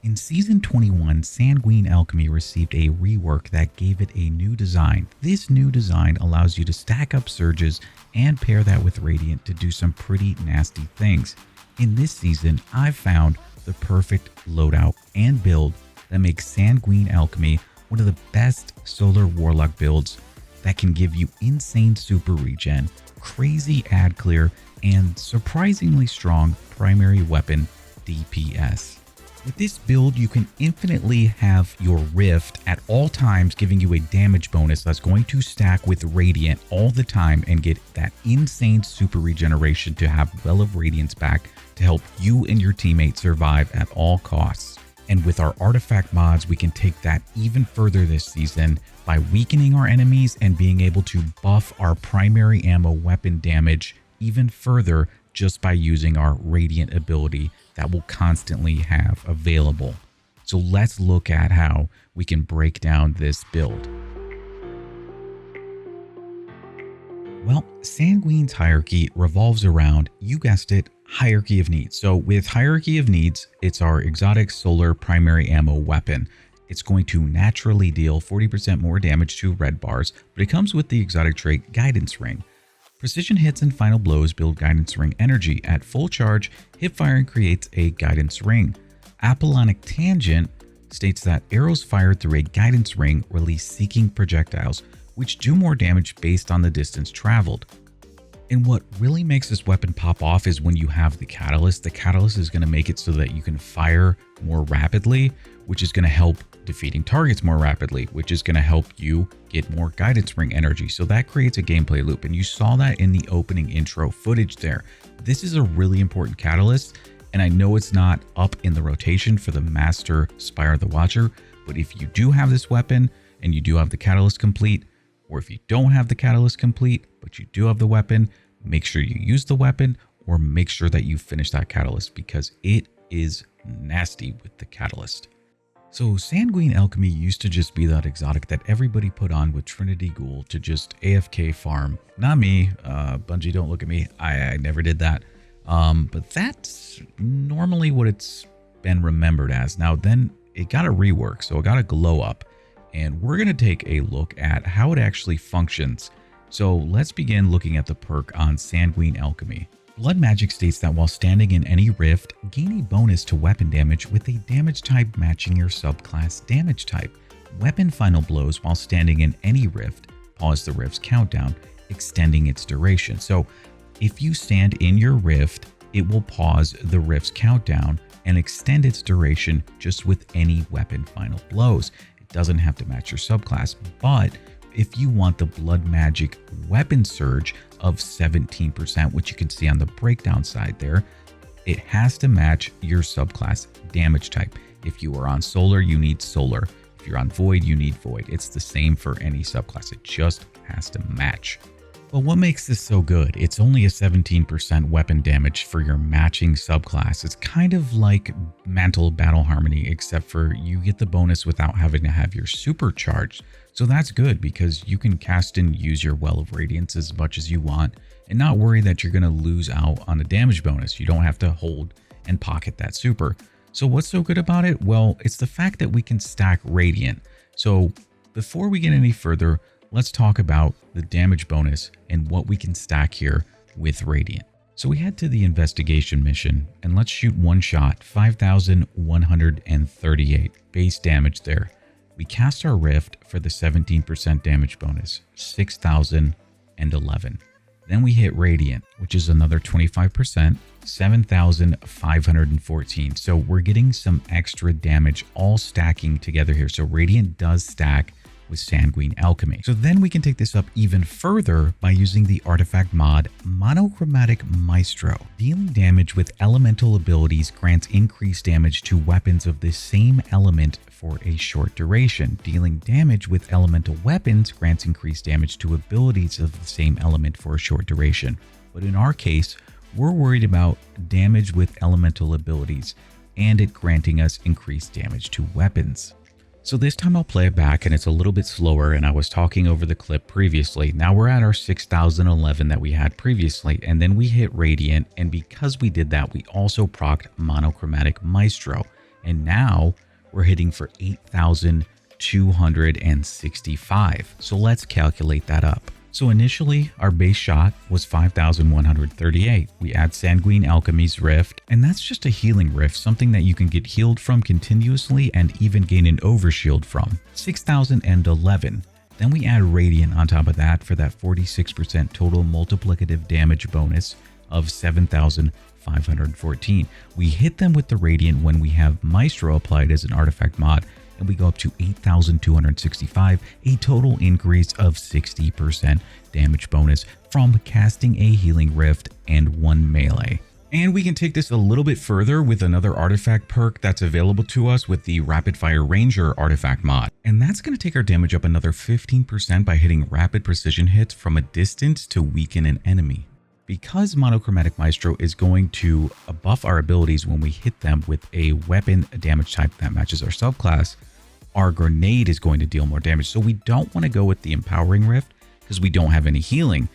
In Season 21, Sanguine Alchemy received a rework that gave it a new design. This new design allows you to stack up surges and pair that with Radiant to do some pretty nasty things. In this season, I've found the perfect loadout and build that makes Sanguine Alchemy one of the best solar Warlock builds that can give you insane super regen, crazy ad clear, and surprisingly strong primary weapon DPS. With this build, you can infinitely have your Rift at all times, giving you a damage bonus that's going to stack with Radiant all the time and get that insane super regeneration to have Well of Radiance back to help you and your teammates survive at all costs. And with our artifact mods, we can take that even further this season by weakening our enemies and being able to buff our primary ammo weapon damage even further just by using our Radiant ability that we'll constantly have available. So let's look at how we can break down this build. Well, Sanguine's hierarchy revolves around, you guessed it, hierarchy of needs. So with hierarchy of needs, it's our exotic solar primary ammo weapon. It's going to naturally deal 40% more damage to red bars, but it comes with the exotic trait Guidance Ring. Precision hits and final blows build Guidance Ring energy. At full charge, hip firing creates a Guidance Ring. Apollonic Tangent states that arrows fired through a Guidance Ring release seeking projectiles, which do more damage based on the distance traveled. And what really makes this weapon pop off is when you have the Catalyst. The Catalyst is going to make it so that you can fire more rapidly, which is going to help defeating targets more rapidly, which is going to help you get more Guidance Ring energy. So that creates a gameplay loop, and you saw that in the opening intro footage there. This is a really important catalyst, and I know it's not up in the rotation for the Master Spire the Watcher, but if you do have this weapon and you do have the Catalyst complete, or if you don't have the Catalyst complete, but you do have the weapon, make sure you use the weapon or make sure that you finish that Catalyst because it is nasty with the Catalyst. So Sanguine Alchemy used to just be that exotic that everybody put on with Trinity Ghoul to just AFK farm. Not me, Bungie, don't look at me. I never did that. But that's normally what it's been remembered as. Now then it got a rework, so it got a glow up. And we're going to take a look at how it actually functions. So let's begin looking at the perk on Sanguine Alchemy. Blood Magic states that while standing in any rift, gain a bonus to weapon damage with a damage type matching your subclass damage type. Weapon final blows while standing in any rift, pause the rift's countdown, extending its duration. So if you stand in your rift, it will pause the rift's countdown and extend its duration just with any weapon final blows. Doesn't have to match your subclass, but if you want the Blood Magic weapon surge of 17%, which you can see on the breakdown side there, it has to match your subclass damage type. If you are on solar, you need solar. If you're on void, you need void. It's the same for any subclass. It just has to match. But what makes this so good? It's only a 17% weapon damage for your matching subclass. It's kind of like Mantle Battle Harmony, except for you get the bonus without having to have your super charged. So that's good because you can cast and use your Well of Radiance as much as you want and not worry that you're going to lose out on a damage bonus. You don't have to hold and pocket that super. So what's so good about it? Well, it's the fact that we can stack Radiant. So before we get any further, let's talk about the damage bonus and what we can stack here with Radiant. So we head to the investigation mission and let's shoot one shot, 5,138 base damage there. We cast our Rift for the 17% damage bonus, 6,011. Then we hit Radiant, which is another 25%, 7,514. So we're getting some extra damage all stacking together here. So Radiant does stack with Sanguine Alchemy. So then we can take this up even further by using the artifact mod Monochromatic Maestro. Dealing damage with elemental abilities grants increased damage to weapons of the same element for a short duration. Dealing damage with elemental weapons grants increased damage to abilities of the same element for a short duration. But in our case, we're worried about damage with elemental abilities and it granting us increased damage to weapons. So this time I'll play it back and it's a little bit slower and I was talking over the clip previously. Now we're at our 6,011 that we had previously and then we hit Radiant, and because we did that we also procced Monochromatic Maestro. And now we're hitting for 8,265. So let's calculate that up. So initially, our base shot was 5,138. We add Sanguine Alchemy's Rift, and that's just a healing rift, something that you can get healed from continuously and even gain an overshield from. 6,011. Then we add Radiant on top of that for that 46% total multiplicative damage bonus of 7,514. We hit them with the Radiant when we have Maestro applied as an artifact mod, and we go up to 8,265, a total increase of 60% damage bonus from casting a healing rift and 1 melee. And we can take this a little bit further with another artifact perk that's available to us with the Rapid Fire Ranger artifact mod. And that's going to take our damage up another 15% by hitting rapid precision hits from a distance to weaken an enemy. Because Monochromatic Maestro is going to buff our abilities when we hit them with a weapon damage type that matches our subclass, our grenade is going to deal more damage. So we don't want to go with the Empowering Rift because we don't have any healing.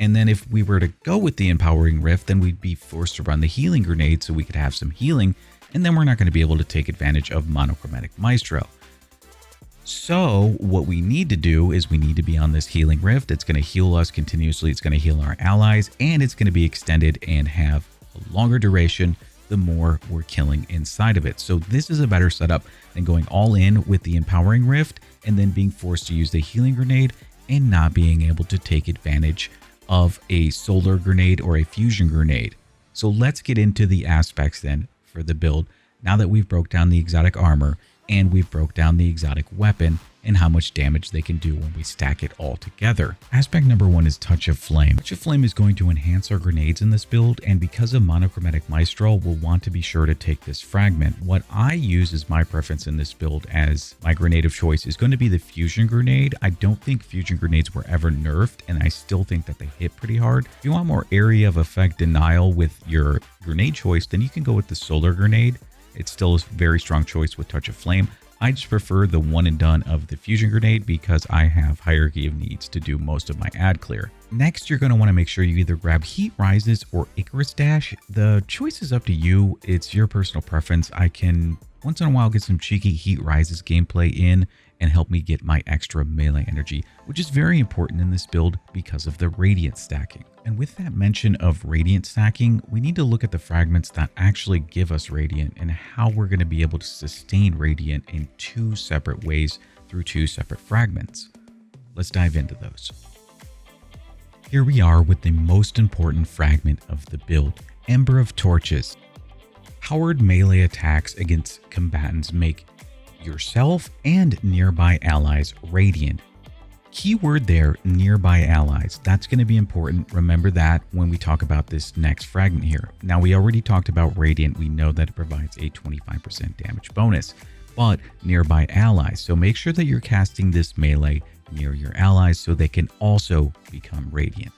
And then if we were to go with the Empowering Rift, then we'd be forced to run the healing grenade so we could have some healing. And then we're not going to be able to take advantage of Monochromatic Maestro. So what we need to do is we need to be on this healing rift. It's going to heal us continuously. It's going to heal our allies, and it's going to be extended and have a longer duration the more we're killing inside of it. So this is a better setup than going all in with the Empowering Rift and then being forced to use the healing grenade and not being able to take advantage of a solar grenade or a fusion grenade. So let's get into the aspects then for the build now that we've broke down the exotic armor and we've broke down the exotic weapon and how much damage they can do when we stack it all together. Aspect number 1 is Touch of Flame. Touch of Flame is going to enhance our grenades in this build, and because of Monochromatic Maestro, we'll want to be sure to take this Fragment. What I use as my preference in this build as my grenade of choice is going to be the Fusion Grenade. I don't think Fusion Grenades were ever nerfed, and I still think that they hit pretty hard. If you want more area of effect denial with your grenade choice, then you can go with the Solar Grenade. It's still a very strong choice with Touch of Flame. I just prefer the one and done of the Fusion Grenade because I have Hierarchy of Needs to do most of my ad clear. Next, you're going to want to make sure you either grab Heat Rises or Icarus Dash. The choice is up to you. It's your personal preference. I can once in a while get some cheeky Heat Rises gameplay in and help me get my extra melee energy, which is very important in this build because of the Radiant stacking. And with that mention of Radiant stacking, we need to look at the fragments that actually give us Radiant and how we're going to be able to sustain Radiant in 2 separate ways through 2 separate fragments. Let's dive into those. Here we are with the most important fragment of the build, Ember of Torches. Powered melee attacks against combatants make yourself and nearby allies radiant. Keyword there, nearby allies. That's going to be important. Remember that when we talk about this next fragment here. Now, we already talked about Radiant. We know that it provides a 25% damage bonus, but nearby allies. So make sure that you're casting this melee near your allies so they can also become Radiant.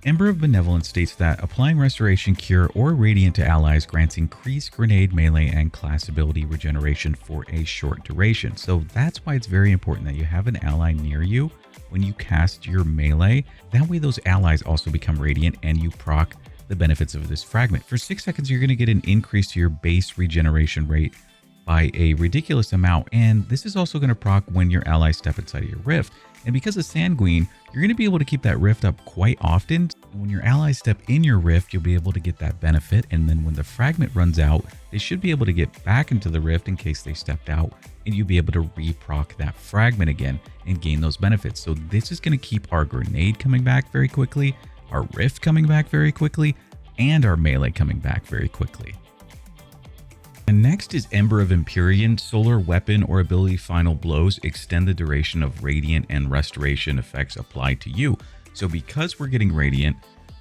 Ember of Benevolence states that applying Restoration, Cure, or Radiant to allies grants increased grenade, melee, and class ability regeneration for a short duration. So that's why it's very important that you have an ally near you when you cast your melee. That way those allies also become Radiant and you proc the benefits of this fragment. For 6 seconds, you're going to get an increase to your base regeneration rate by a ridiculous amount. And this is also going to proc when your allies step inside of your rift. And because of Sanguine, you're going to be able to keep that rift up quite often. When your allies step in your rift, you'll be able to get that benefit. And then when the fragment runs out, they should be able to get back into the rift in case they stepped out. And you'll be able to reproc that fragment again and gain those benefits. So this is going to keep our grenade coming back very quickly, our rift coming back very quickly, and our melee coming back very quickly. And next is Ember of Empyrean. Solar weapon or ability final blows extend the duration of Radiant and Restoration effects applied to you. So because we're getting Radiant,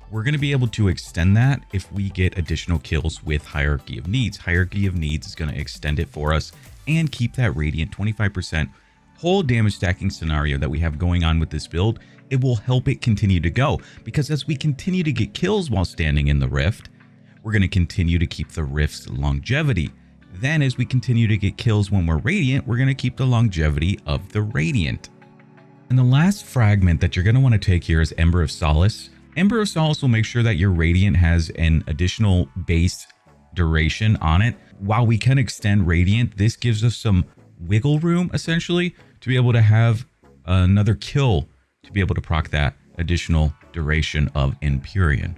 we're going to be able to extend that if we get additional kills with Hierarchy of Needs. Hierarchy of Needs is going to extend it for us and keep that Radiant 25% whole damage stacking scenario that we have going on with this build. It will help it continue to go because as we continue to get kills while standing in the rift, we're going to continue to keep the rift's longevity. Then as we continue to get kills when we're Radiant, we're going to keep the longevity of the Radiant. And the last fragment that you're going to want to take here is Ember of Solace. Ember of Solace will make sure that your Radiant has an additional base duration on it. while we can extend Radiant, this gives us some wiggle room essentially to be able to have another kill to be able to proc that additional duration of Empyrean.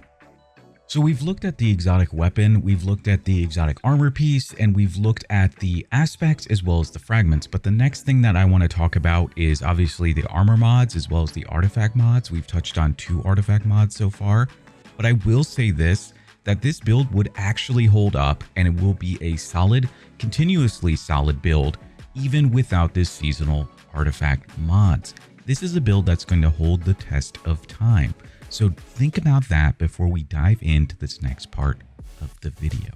So we've looked at the exotic weapon, we've looked at the exotic armor piece, and we've looked at the aspects as well as the fragments. But the next thing that I want to talk about is obviously the armor mods as well as the artifact mods. We've touched on 2 artifact mods so far, but I will say this, that this build would actually hold up and it will be a solid, continuously solid build even without this seasonal artifact mods. This is a build that's going to hold the test of time. So think about that before we dive into this next part of the video.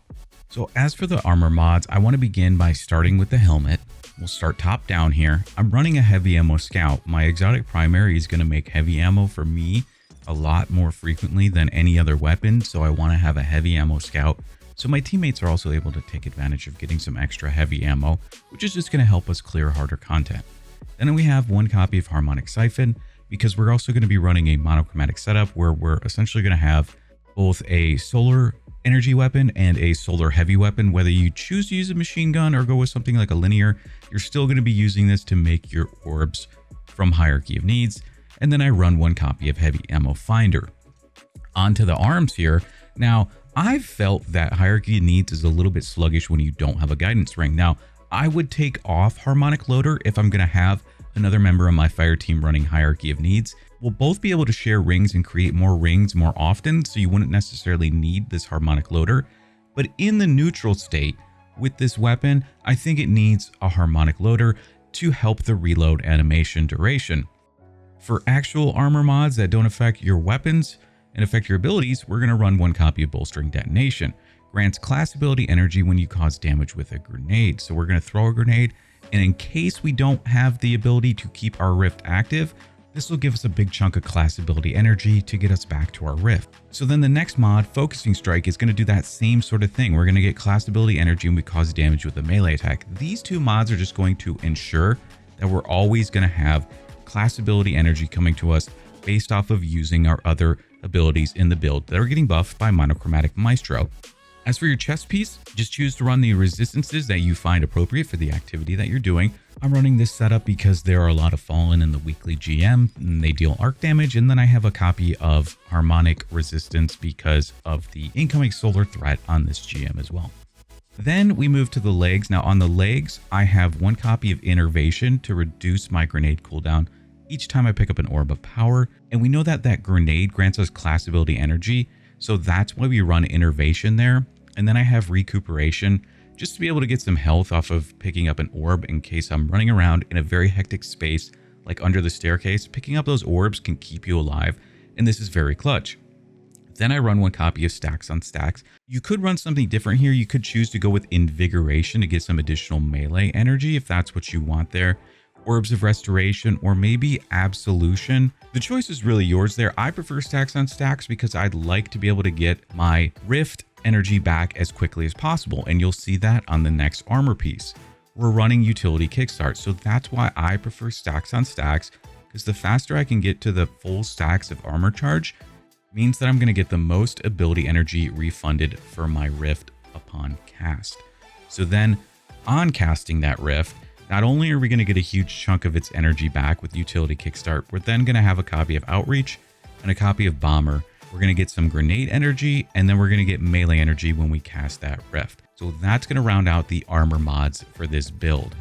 So as for the armor mods, I want to begin by starting with the helmet. We'll start top down here. I'm running a heavy ammo scout. My exotic primary is going to make heavy ammo for me a lot more frequently than any other weapon. So I want to have a heavy ammo scout. So my teammates are also able to take advantage of getting some extra heavy ammo, which is just going to help us clear harder content. Then we have 1 copy of Harmonic Siphon, because we're also going to be running a monochromatic setup where we're essentially going to have both a solar energy weapon and a solar heavy weapon. Whether you choose to use a machine gun or go with something like a linear, you're still going to be using this to make your orbs from Hierarchy of Needs. And then I run 1 copy of Heavy Ammo Finder. Onto the arms here. Now, I've felt that Hierarchy of Needs is a little bit sluggish when you don't have a guidance ring. Now, I would take off Harmonic Loader if I'm going to have another member of my fire team running Hierarchy of Needs. We'll both be able to share rings and create more rings more often, so you wouldn't necessarily need this Harmonic Loader. But in the neutral state with this weapon, I think it needs a Harmonic Loader to help the reload animation duration. For actual armor mods that don't affect your weapons and affect your abilities, we're going to run 1 copy of Bolstering Detonation. Grants class ability energy when you cause damage with a grenade. So we're going to throw a grenade, and in case we don't have the ability to keep our rift active, this will give us a big chunk of class ability energy to get us back to our rift. So then the next mod, Focusing Strike, is going to do that same sort of thing. We're going to get class ability energy when we cause damage with a melee attack. These 2 mods are just going to ensure that we're always going to have class ability energy coming to us based off of using our other abilities in the build that are getting buffed by Monochromatic Maestro. As for your chest piece, just choose to run the resistances that you find appropriate for the activity that you're doing. I'm running this setup because there are a lot of Fallen in the weekly GM and they deal arc damage, and then I have a copy of Harmonic Resistance because of the incoming solar threat on this GM as well. Then we move to the legs. Now on the legs, I have 1 copy of Innervation to reduce my grenade cooldown each time I pick up an orb of power. And we know that that grenade grants us class ability energy, so that's why we run Innervation there. And then I have Recuperation just to be able to get some health off of picking up an orb in case I'm running around in a very hectic space like under the staircase. Picking up those orbs can keep you alive, and this is very clutch. Then I run 1 copy of Stacks on Stacks. You could run something different here. You could choose to go with Invigoration to get some additional melee energy if that's what you want there. Orbs of Restoration, or maybe Absolution. The choice is really yours there. I prefer Stacks on Stacks because I'd like to be able to get my Rift energy back as quickly as possible, and you'll see that on the next armor piece. We're running Utility Kickstart, so that's why I prefer Stacks on Stacks, because the faster I can get to the full stacks of armor charge means that I'm going to get the most ability energy refunded for my Rift upon cast. So then on casting that Rift, not only are we going to get a huge chunk of its energy back with Utility Kickstart, we're then going to have a copy of Outreach and a copy of Bomber. We're going to get some grenade energy, and then we're going to get melee energy when we cast that Rift. So that's going to round out the armor mods for this build.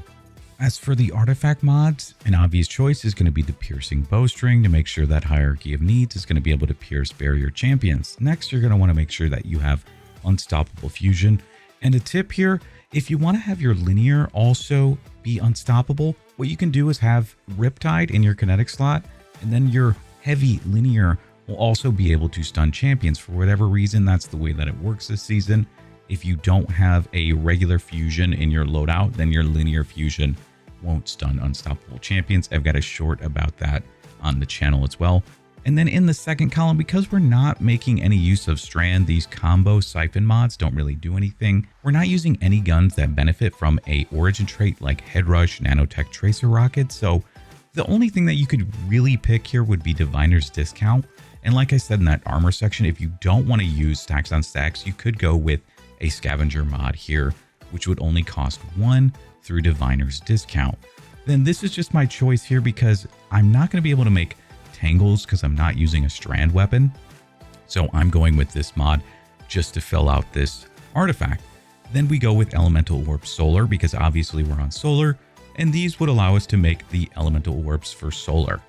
As for the artifact mods, an obvious choice is going to be the Piercing Bowstring to make sure that Hierarchy of Needs is going to be able to pierce barrier champions. Next, you're going to want to make sure that you have Unstoppable Fusion. And a tip here, if you want to have your linear also be unstoppable, what you can do is have Riptide in your kinetic slot, and then your heavy linear will also be able to stun champions. For whatever reason, that's the way that it works this season. If you don't have a regular fusion in your loadout, then your linear fusion won't stun unstoppable champions. I've got a short about that on the channel as well. And then in the second column, because we're not making any use of Strand, these combo siphon mods don't really do anything. We're not using any guns that benefit from a origin trait like Head Rush, Nanotech, Tracer Rockets. So the only thing that you could really pick here would be Diviner's Discount. And like I said in that armor section, if you don't want to use Stacks on Stacks, you could go with a Scavenger mod here which would only cost 1 through Diviner's Discount. Then this is just my choice here because I'm not going to be able to make tangles because I'm not using a strand weapon. So I'm going with this mod just to fill out this artifact. Then we go with Elemental Orb Solar because obviously we're on Solar, and these would allow us to make the Elemental Orbs for Solar.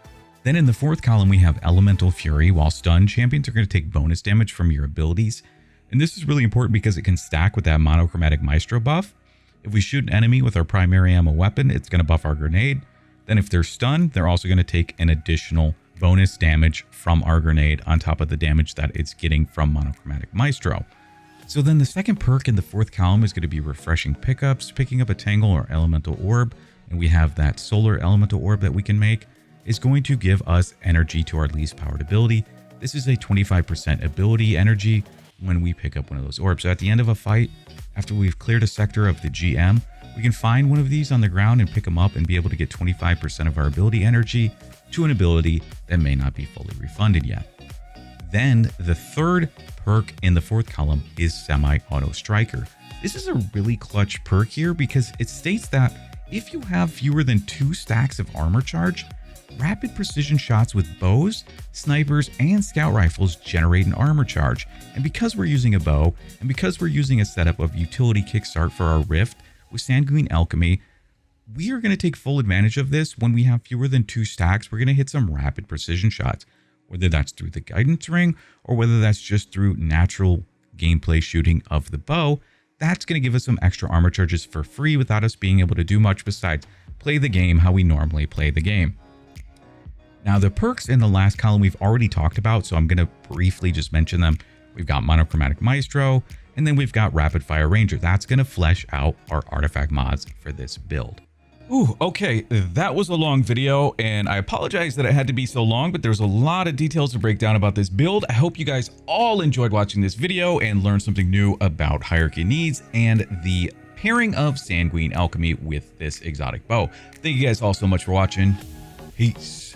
Then in the fourth column, we have Elemental Fury. While stunned, champions are going to take bonus damage from your abilities. And this is really important because it can stack with that Monochromatic Maestro buff. If we shoot an enemy with our primary ammo weapon, it's going to buff our grenade. Then if they're stunned, they're also going to take an additional bonus damage from our grenade on top of the damage that it's getting from Monochromatic Maestro. So then the second perk in the fourth column is going to be Refreshing Pickups, picking up a Tangle or Elemental Orb. And we have that Solar Elemental Orb that we can make. Is going to give us energy to our least powered ability. This is a 25% ability energy when we pick up one of those orbs. So at the end of a fight, after we've cleared a sector of the GM, we can find one of these on the ground and pick them up and be able to get 25% of our ability energy to an ability that may not be fully refunded yet. Then the third perk in the fourth column is Semi-Auto Striker. This is a really clutch perk here because it states that if you have fewer than 2 stacks of armor charge, rapid precision shots with bows, snipers, and scout rifles generate an armor charge. And because we're using a bow, and because we're using a setup of utility kickstart for our rift with Sanguine Alchemy, we are going to take full advantage of this. When we have fewer than 2 stacks, we're going to hit some rapid precision shots, whether that's through the guidance ring or whether that's just through natural gameplay shooting of the bow. That's going to give us some extra armor charges for free without us being able to do much besides play the game how we normally play the game. Now, the perks in the last column we've already talked about, so I'm going to briefly just mention them. We've got Monochromatic Maestro, and then we've got Rapid Fire Ranger. That's going to flesh out our artifact mods for this build. Ooh, okay, that was a long video, and I apologize that it had to be so long, but there's a lot of details to break down about this build. I hope you guys all enjoyed watching this video and learned something new about Hierarchy of Needs and the pairing of Sanguine Alchemy with this exotic bow. Thank you guys all so much for watching. Peace.